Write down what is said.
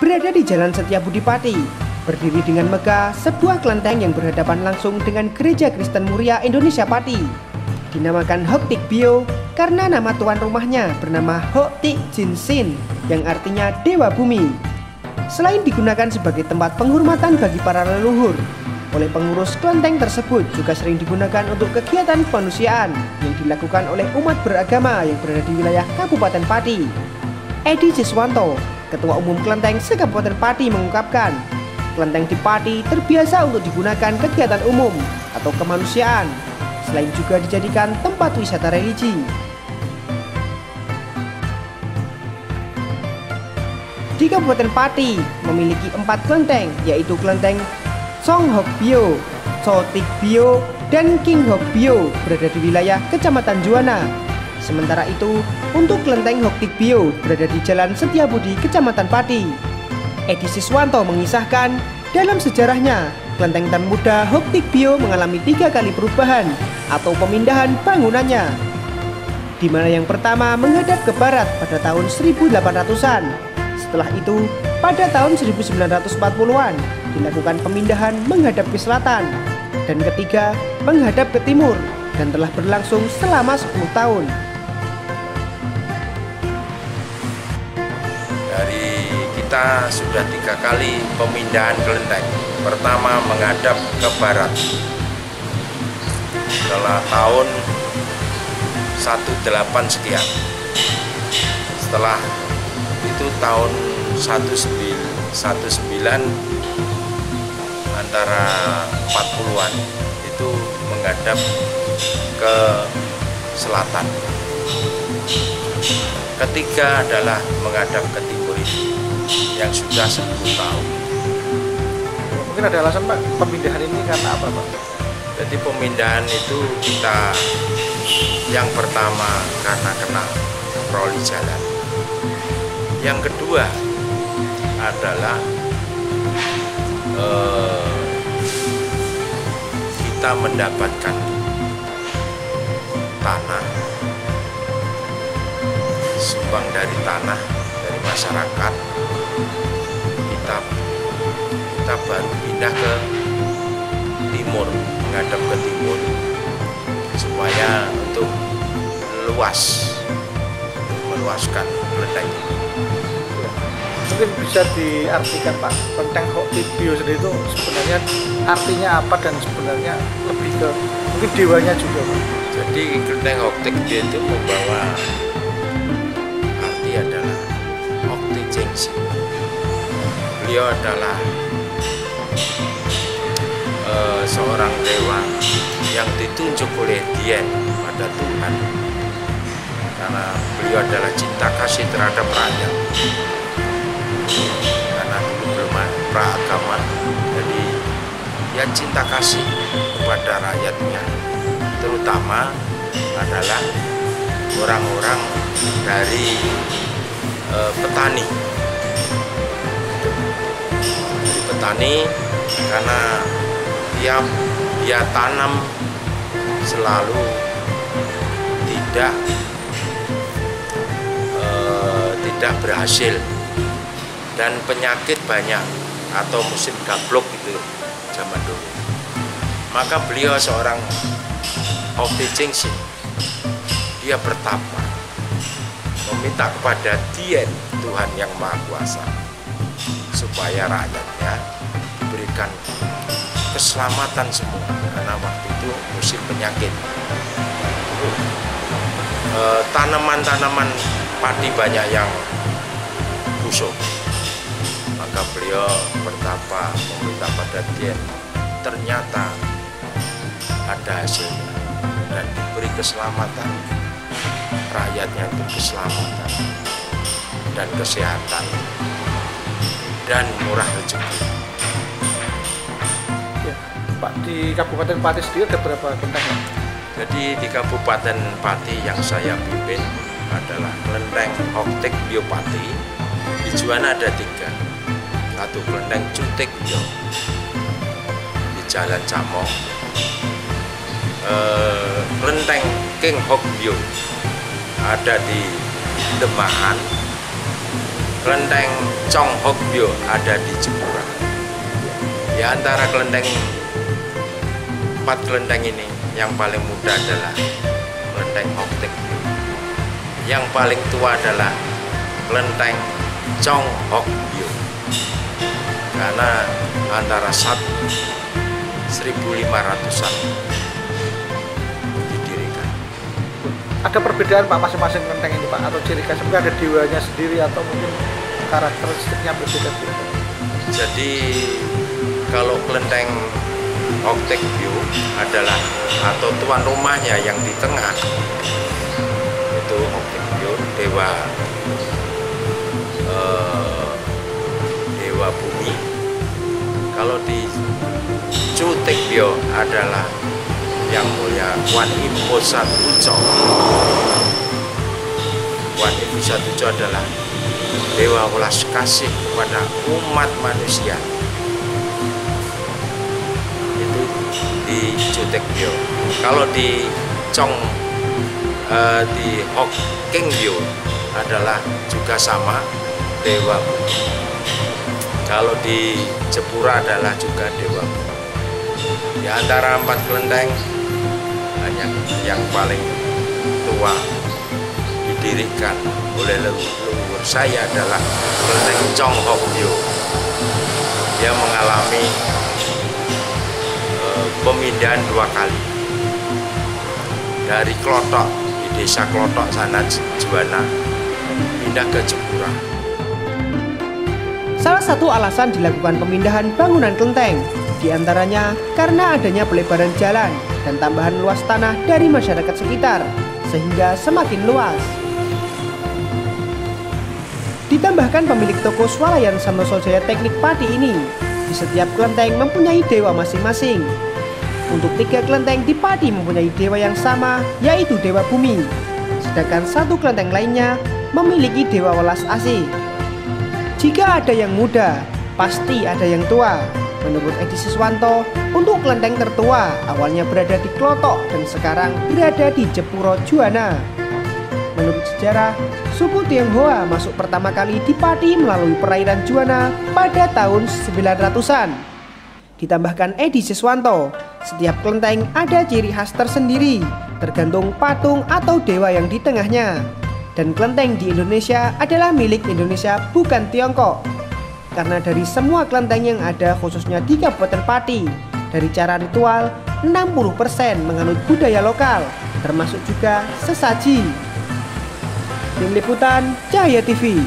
berada di Jalan Setiabudi Pati. Berdiri dengan megah, sebuah kelenteng yang berhadapan langsung dengan Gereja Kristen Muria Indonesia Pati. Dinamakan Hok Tik Bio karena nama tuan rumahnya bernama Hok Tik Jin Sin yang artinya Dewa Bumi. Selain digunakan sebagai tempat penghormatan bagi para leluhur, oleh pengurus kelenteng tersebut juga sering digunakan untuk kegiatan kemanusiaan yang dilakukan oleh umat beragama yang berada di wilayah Kabupaten Pati. Edi Siswanto, Ketua Umum Kelenteng se-Kabupaten Pati mengungkapkan, kelenteng di Pati terbiasa untuk digunakan kegiatan umum atau kemanusiaan, selain juga dijadikan tempat wisata religi. Di Kabupaten Pati memiliki 4 kelenteng, yaitu kelenteng Song Hok Bio, Cho Tik Bio, dan King Hok Bio berada di wilayah Kecamatan Juwana. Sementara itu, untuk kelenteng Hok Tik Bio berada di Jalan Setiabudi, Kecamatan Pati. Edi Siswanto mengisahkan, dalam sejarahnya, kelenteng Tan Muda Hok Tik Bio mengalami 3 kali perubahan atau pemindahan bangunannya. Di mana yang pertama menghadap ke barat pada tahun 1800-an. Setelah itu, pada tahun 1940-an, dilakukan pemindahan menghadap ke selatan. Dan ketiga, menghadap ke timur, dan telah berlangsung selama 10 tahun. Dari kita sudah 3 kali pemindahan kelenteng. Pertama menghadap ke barat. Setelah tahun 18 sekian. Setelah itu tahun 19 antara 40-an itu menghadap ke selatan. Ketiga adalah menghadap ke timur yang sudah 10 tahun. Mungkin ada alasan Pak, pemindahan ini karena apa Pak? Jadi pemindahan itu kita yang pertama karena kena troli jalan. Yang kedua adalah kita mendapatkan tanah, sumbang dari tanah dari masyarakat. Kita baru pindah ke timur, menghadap ke timur supaya untuk meluaskan kelenteng ini. Mungkin bisa diartikan Pak, kelenteng Hok Tik Bio sendiri itu sebenarnya artinya apa dan sebenarnya lebih ke mungkin dewanya juga Pak. Jadi kelenteng Hok Tik Bio itu membawa arti adalah Hok Tik Jin Sin. Beliau adalah seorang dewa yang ditunjuk oleh Dien pada Tuhan karena beliau adalah cinta kasih terhadap rakyat. Karena dulu belum praagama, jadi dia cinta kasih kepada rakyatnya, terutama adalah orang-orang dari petani. Dari petani karena dia tanam selalu tidak berhasil dan penyakit banyak atau musim gablok gitu zaman dulu. Maka beliau seorang Hok Tik Jin Sin, dia bertapa meminta kepada Dien Tuhan yang Maha Kuasa supaya rakyatnya diberikan keselamatan semua karena waktu itu musim penyakit. Tanaman-tanaman padi banyak yang busuk. Maka beliau bertapa meminta pada Dien, ternyata ada hasilnya dan diberi keselamatan, rakyatnya itu keselamatan dan kesehatan dan murah rezeki. Ya, Pak, di Kabupaten Pati sendiri ada berapa kelenteng? Jadi di Kabupaten Pati yang saya pimpin adalah kelenteng Hok Tik Bio Pati. Di Juwana ada 3. Satu kelenteng Chu Tik Bio di Jalan Camong. Kelenteng King Hok Bio ada di Demahan. Kelenteng Chong Hok Byo ada di Jepura. Di antara kelenteng 4 kelenteng ini, yang paling muda adalah kelenteng Hok Taek Byo. Yang paling tua adalah kelenteng Chong Hok Byo. Karena antara 1500-an didirikan. Ada perbedaan Pak masing-masing kelenteng ini Pak, atau ciri khas mungkin ada dewanya sendiri atau mungkin karakteristiknya berbeda? Jadi kalau kelenteng Hok Taek Byo adalah atau tuan rumahnya yang di tengah itu Hok Taek Byo, dewa bumi. Kalau di Chu Taek Byo adalah yang mulia Kwan Im Po Satuco. Kwan Im Po Satuco adalah dewa welas kasih kepada umat manusia. Itu di Chu Taek Byo. Kalau di di Hok King Byo adalah juga sama dewa bumi. Kalau di Jepura adalah juga dewa bumi. Di antara 4 kelenteng hanya yang paling tua didirikan oleh leluhur saya adalah kelenteng Chong Hok Byo. Dia mengalami pemindahan 2 kali dari Klotok, di desa Klotok sana Juwana, pindah ke Jepura. Salah satu alasan dilakukan pemindahan bangunan kelenteng diantaranya karena adanya pelebaran jalan dan tambahan luas tanah dari masyarakat sekitar sehingga semakin luas. Ditambahkan pemilik toko swalayan Santoso Jaya Teknik Pati ini, di setiap kelenteng mempunyai dewa masing-masing. Untuk 3 kelenteng di Pati mempunyai dewa yang sama, yaitu dewa bumi, sedangkan 1 kelenteng lainnya memiliki dewa welas asih. Jika ada yang muda, pasti ada yang tua. Menurut Edi Siswanto, untuk kelenteng tertua awalnya berada di Klotok dan sekarang berada di Jepuro Juwana. Menurut sejarah, suku Tionghoa masuk pertama kali di Pati melalui perairan Juwana pada tahun 900-an. Ditambahkan Edi Siswanto, setiap kelenteng ada ciri khas tersendiri, tergantung patung atau dewa yang di tengahnya. Dan kelenteng di Indonesia adalah milik Indonesia, bukan Tiongkok. Karena dari semua kelenteng yang ada khususnya di Kabupaten Pati, dari cara ritual 60% menganut budaya lokal, termasuk juga sesaji. Tim Liputan Cahaya TV.